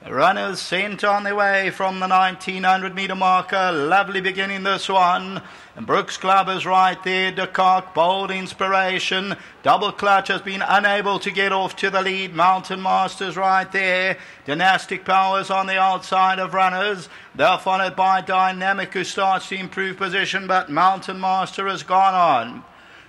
Runners sent on their way from the 1900 metre marker. Lovely beginning this one. And Brooks Club is right there. De Kock, Bold Inspiration. Double Clutch has been unable to get off to the lead. Mountain Masters right there. Dynastic Powers on the outside of runners. They're followed by Dynamic, who starts to improve position, but Mountain Master has gone on.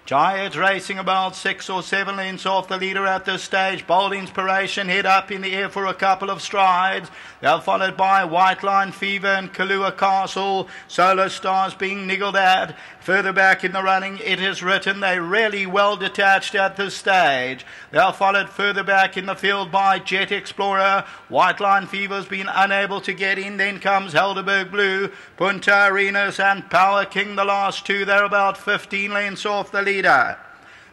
Giant racing about 6 or 7 lengths off the leader at this stage. Bold Inspiration head up in the air for a couple of strides. They're followed by White Line Fever and Kahlua Castle. Solar Stars being niggled at. Further back in the running, It Is Written. They're really well detached at this stage. They're followed further back in the field by Jet Explorer. White Line Fever's been unable to get in. Then comes Helderberg Blue, Punta Arenas and Power King, the last two. They're about 15 lengths off the leader.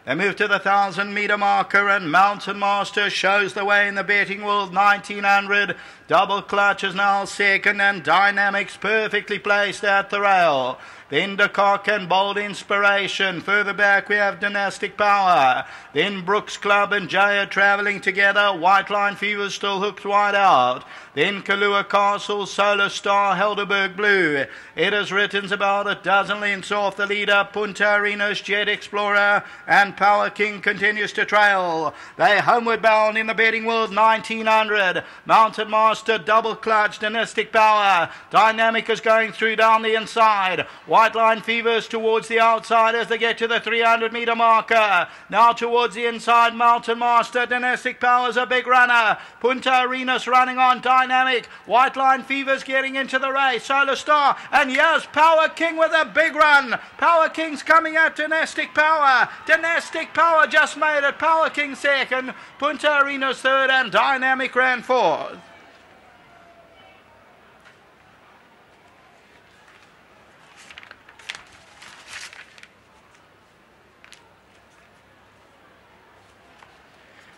They move to the 1000 metre marker, and Mountain Master shows the way in the betting world. 1900. Double Clutch is now second, and Dynamics perfectly placed at the rail. Then De Kock and Bold Inspiration. Further back we have Dynastic Power. Then Brooks Club and Jay are travelling together. White Line Fever still hooked wide out. Then Kahlua Castle, Solar Star, Helderberg Blue. It Is Written's about a dozen lengths off the leader. Punta Arenas, Jet Explorer and Power King continues to trail. They homeward bound in the betting world. 1900. Mountain Master, Double Clutch, Dynastic Power. Dynamic is going through down the inside. White Line Fevers towards the outside as they get to the 300 metre marker. Now towards the inside, Mountain Master. Dynastic Power's a big runner. Punta Arenas running on. Dynamic. White Line Fevers getting into the race. Solar Star. And here's Power King with a big run. Power King's coming at Dynastic Power. Dynastic Power just made it. Power King second. Punta Arenas third, and Dynamic ran fourth.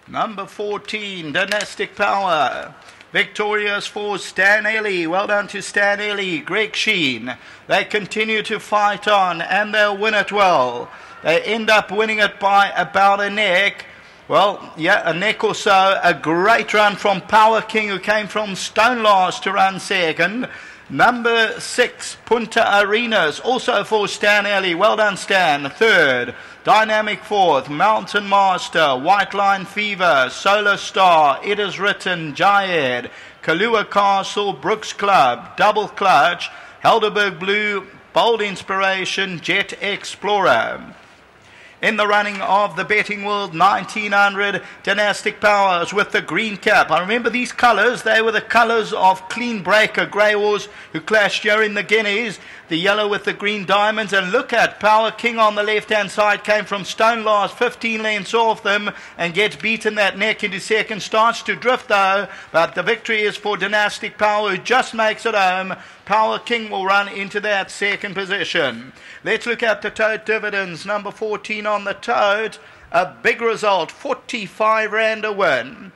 Number 14, Dynastic Power. Victorious for Stan Ellie. Well done to Stan Ellie. Greg Sheen. They continue to fight on, and they'll win it well. They end up winning it by about a neck. Well, yeah, a neck or so. A great run from Power King, who came from stone last to run second. Number 6, Punta Arenas, also for Stan Ellie. Well done, Stan. Third. Dynamic fourth. Mountain Master, White Line Fever, Solar Star, It Is Written, Jayed, Kahlua Castle, Brooks Club, Double Clutch, Helderberg Blue, Bold Inspiration, Jet Explorer. In the running of the betting world, 1900, Dynastic Powers with the green cap. I remember these colours. They were the colours of Clean Breaker, Grey Horse, who clashed here in the Guineas. The yellow with the green diamonds. And look at Power King on the left-hand side. Came from stone last, 15 lengths off them, and gets beaten that neck into second. Starts to drift though, but the victory is for Dynastic Power, who just makes it home. Power King will run into that second position. Let's look at the tote dividends. Number 14 on the tote. A big result, 45 Rand a win.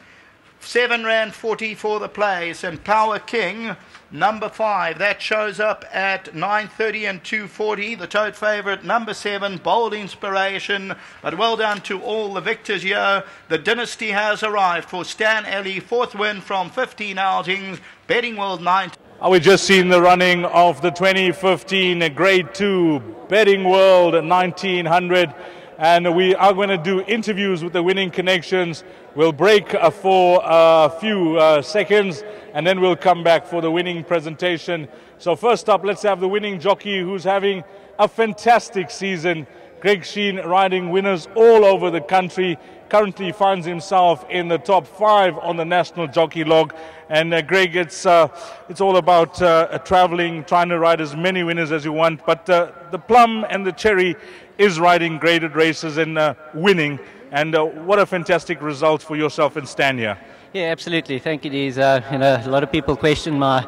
7 Rand 40 for the place. And Power King, number 5, that shows up at 930 and 240. The tote favourite, number 7, Bold Inspiration. But well done to all the victors here. The dynasty has arrived for Stan Ellie, 4th win from 15 outings. Betting World 9. We've just seen the running of the 2015 Grade 2 Betting World 1900, and we are going to do interviews with the winning connections. We'll break for a few seconds, and then we'll come back for the winning presentation. So first up, let's have the winning jockey, who's having a fantastic season. Greg Sheen, riding winners all over the country. Currently finds himself in the top 5 on the national jockey log. And Greg, it's all about traveling, trying to ride as many winners as you want. But the plum and the cherry is riding graded races and winning. And what a fantastic result for yourself and Stan here. Yeah, absolutely. Thank you, Dees. A lot of people question my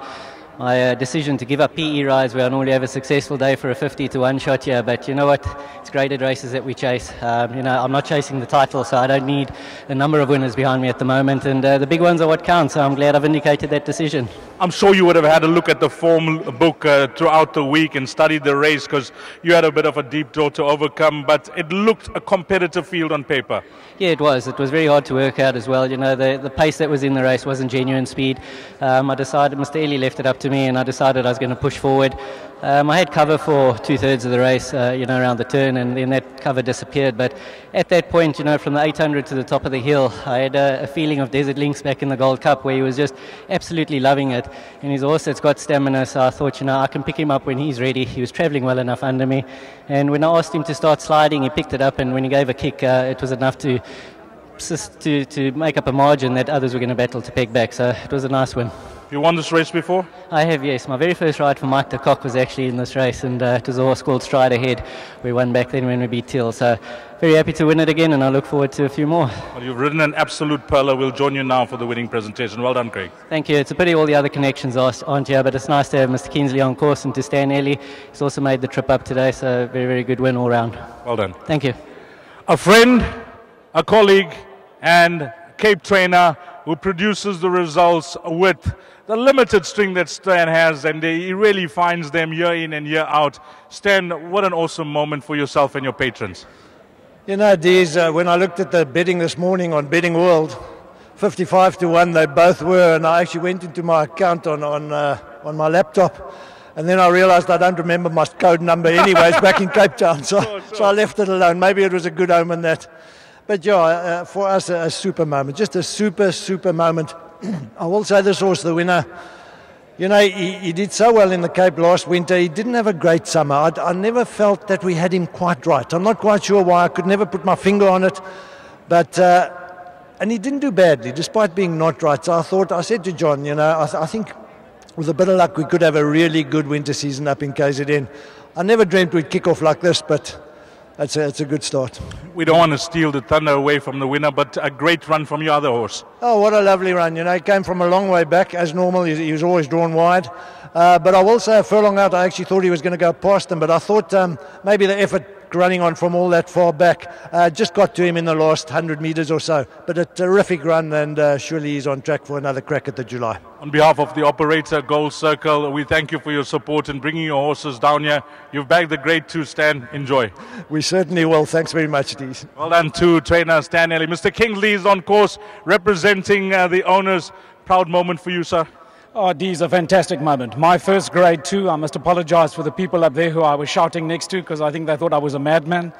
decision to give up PE rides where I normally have a successful day for a 50 to 1 shot here, but you know what, it's graded races that we chase. I'm not chasing the title, so I don't need a number of winners behind me at the moment, and the big ones are what counts, so I'm glad I've indicated that decision. I'm sure you would have had a look at the form book throughout the week and studied the race, because you had a bit of a deep draw to overcome, but it looked a competitive field on paper. Yeah, it was. It was very hard to work out as well. You know, the pace that was in the race wasn't genuine speed. I decided, Mr. Ely left it up to me, and I decided I was going to push forward. I had cover for 2/3 of the race, you know, around the turn, and then that cover disappeared. But at that point, you know, from the 800 to the top of the hill, I had a feeling of Desert Lynx back in the Gold Cup, where he was just absolutely loving it. And he's also got stamina, so I thought, you know, I can pick him up when he's ready. He was travelling well enough under me. And when I asked him to start sliding, he picked it up, and when he gave a kick, it was enough to make up a margin that others were going to battle to peg back. So it was a nice win. You won this race before? I have, yes. My very first ride for Mike de Kock was actually in this race, and it was a horse called Stride Ahead. We won back then when we beat Till. So very happy to win it again, and I look forward to a few more. Well, you've ridden an absolute pearler. We'll join you now for the winning presentation. Well done, Craig. Thank you. It's a pity all the other connections aren't here, but it's nice to have Mr. Kingsley on course, and to Stan Ellie. He's also made the trip up today, so very, very good win all round. Well done. Thank you. A friend, a colleague, and Cape trainer who produces the results with the limited string that Stan has, and he really finds them year in and year out. Stan, what an awesome moment for yourself and your patrons. You know, Dees, when I looked at the betting this morning on Betting World, 55-1 they both were, and I actually went into my account on my laptop, and then I realised I don't remember my code number anyways back in Cape Town, so I left it alone. Maybe it was a good omen that. But yeah, for us, a super moment, just a super moment. I will say this horse, the winner, you know, he did so well in the Cape last winter. He didn't have a great summer. I never felt that we had him quite right. I'm not quite sure why. I could never put my finger on it. But, and he didn't do badly, despite being not right. So I said to John, you know, I think with a bit of luck, we could have a really good winter season up in KZN. I never dreamt we'd kick off like this, but it's a good start. We don't want to steal the thunder away from the winner, but a great run from your other horse. Oh, what a lovely run. You know, he came from a long way back. As normal, he was always drawn wide. But I will say a furlong out, I actually thought he was going to go past him, but I thought maybe the effort running on from all that far back just got to him in the last 100 metres or so. But a terrific run, and surely he's on track for another crack at the July. On behalf of the operator, Gold Circle, we thank you for your support in bringing your horses down here. You've bagged the grade 2, Stan. Enjoy. We certainly will. Thanks very much, Steve. Well done to trainer Stan Ellie. Mr. Kingsley is on course representing the owners. Proud moment for you, sir. Oh, Dee's a fantastic moment. My first grade 2. I must apologise for the people up there who I was shouting next to, because I think they thought I was a madman.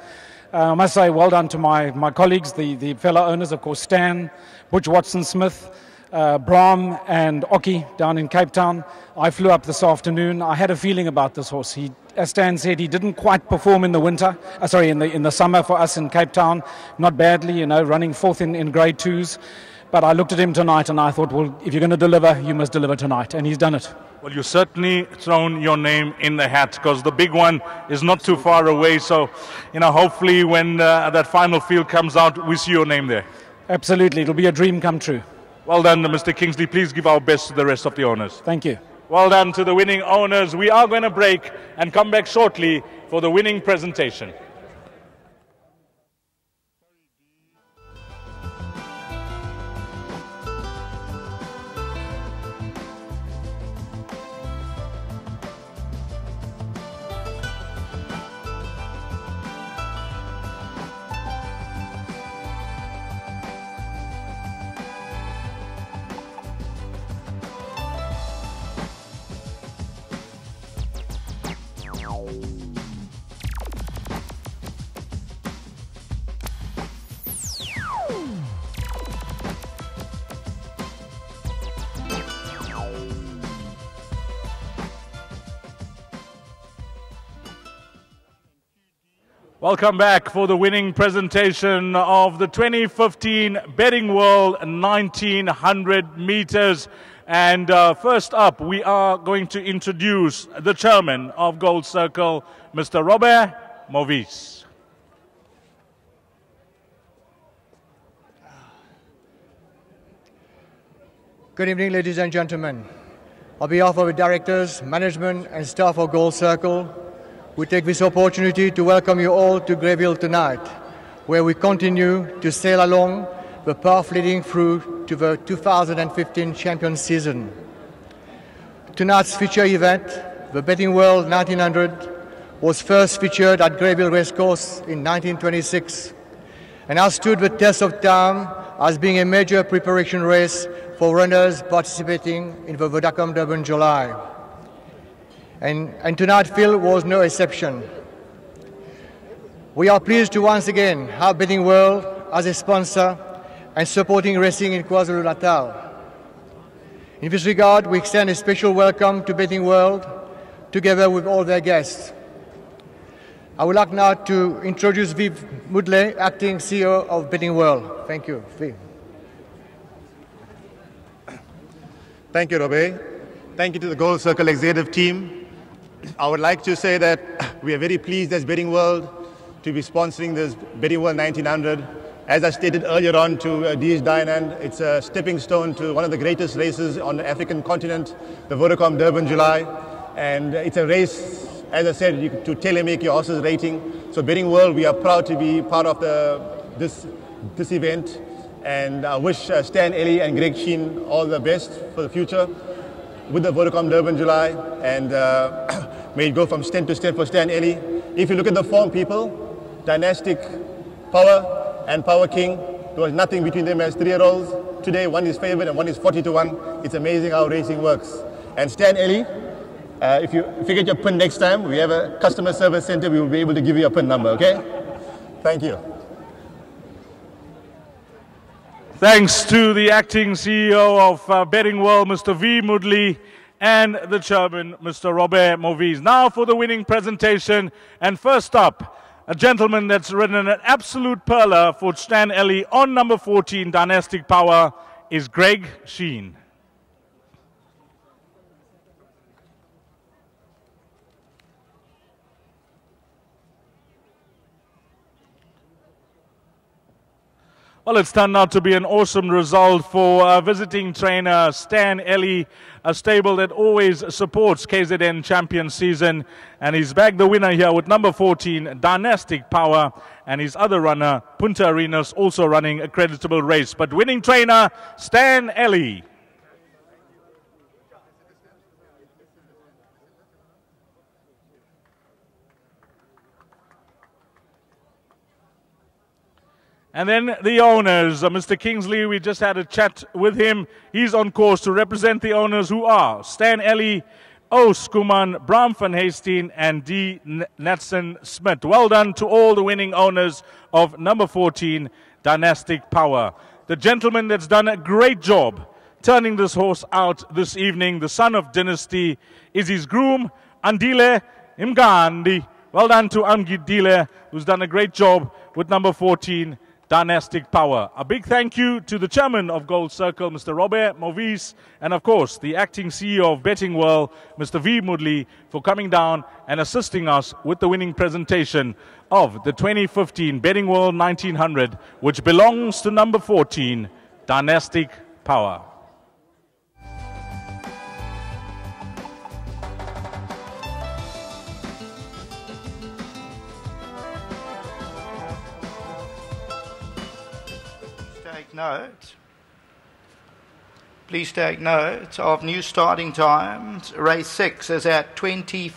I must say well done to my colleagues, the fellow owners, of course, Stan, Butch Watson-Smith, Brahm and Oki down in Cape Town. I flew up this afternoon. I had a feeling about this horse. As Stan said, he didn't quite perform in the winter. In the summer for us in Cape Town. Not badly, you know, running fourth in grade 2s. But I looked at him tonight and I thought, well, if you're going to deliver, you must deliver tonight. And he's done it. Well, you certainly thrown your name in the hat, because the big one is not too far away. So, you know, hopefully when that final field comes out, we see your name there. Absolutely. It'll be a dream come true. Well done, Mr. Kingsley. Please give our best to the rest of the owners. Thank you. Well done to the winning owners. We are going to break and come back shortly for the winning presentation. Welcome back for the winning presentation of the 2015 Betting World 1900 meters. And first up, we are going to introduce the chairman of Gold Circle, Mr. Robert Movis. Good evening, ladies and gentlemen. On behalf of the directors, management, and staff of Gold Circle, we take this opportunity to welcome you all to Greyville tonight, where we continue to sail along the path leading through to the 2015 champion season. tonight's feature event, the Betting World 1900, was first featured at Greyville Racecourse in 1926 and has stood the test of time as being a major preparation race for runners participating in the Vodacom Durban July. And tonight, Phil, was no exception. We are pleased to once again have Betting World as a sponsor and supporting racing in KwaZulu-Natal. In this regard, we extend a special welcome to Betting World together with all their guests. I would like now to introduce Viv Mudley, Acting CEO of Betting World. Thank you, Viv. Thank you, Robe. Thank you to the Gold Circle executive team. I would like to say that we are very pleased as Betting World to be sponsoring this Betting World 1900. As I stated earlier on to D.H. Dynand, it's a stepping stone to one of the greatest races on the African continent, the Vodacom Durban July. And it's a race, as I said, to tailor-make your horse's rating. So Betting World, we are proud to be part of this event. And I wish Stan Ellie and Greg Sheen all the best for the future with the Vodacom Durban July. And may it go from strength to strength for Stan Ellie. If you look at the form, people, Dynastic, Power and Power King, there was nothing between them as 3-year-olds. Today, one is favored and one is 40-1. It's amazing how racing works. And Stan Ellie, if you get your PIN next time, we have a customer service center. We will be able to give you a PIN number, okay? Thank you. Thanks to the acting CEO of Betting World, Mr. V. Mudley, and the chairman, Mr. Robert Movies. Now for the winning presentation. And first up, a gentleman that's ridden an absolute perler for Stan Ellie on number 14, Dynastic Power, is Greg Sheen. Well, it's turned out to be an awesome result for visiting trainer Stan Ellie, a stable that always supports KZN champion season. And he's bagged the winner here with number 14, Dynastic Power, and his other runner, Punta Arenas, also running a creditable race. But winning trainer, Stan Ellie. And then the owners, Mr. Kingsley, we just had a chat with him. He's on course to represent the owners, who are Stan Ellie, O. Skuman, Bram van Heesteen, and D. Natson Smith. Well done to all the winning owners of number 14, Dynastic Power. The gentleman that's done a great job turning this horse out this evening, the son of Dynasty, is his groom, Andile Mgandi. Well done to Amgidile, who's done a great job with number 14, Dynastic Power. A big thank you to the chairman of Gold Circle, Mr. Robert Movies, and of course the acting CEO of Betting World, Mr. V. Mudley, for coming down and assisting us with the winning presentation of the 2015 Betting World 1900, which belongs to number 14, Dynastic Power. Please take note of new starting times. Race 6 is at 20.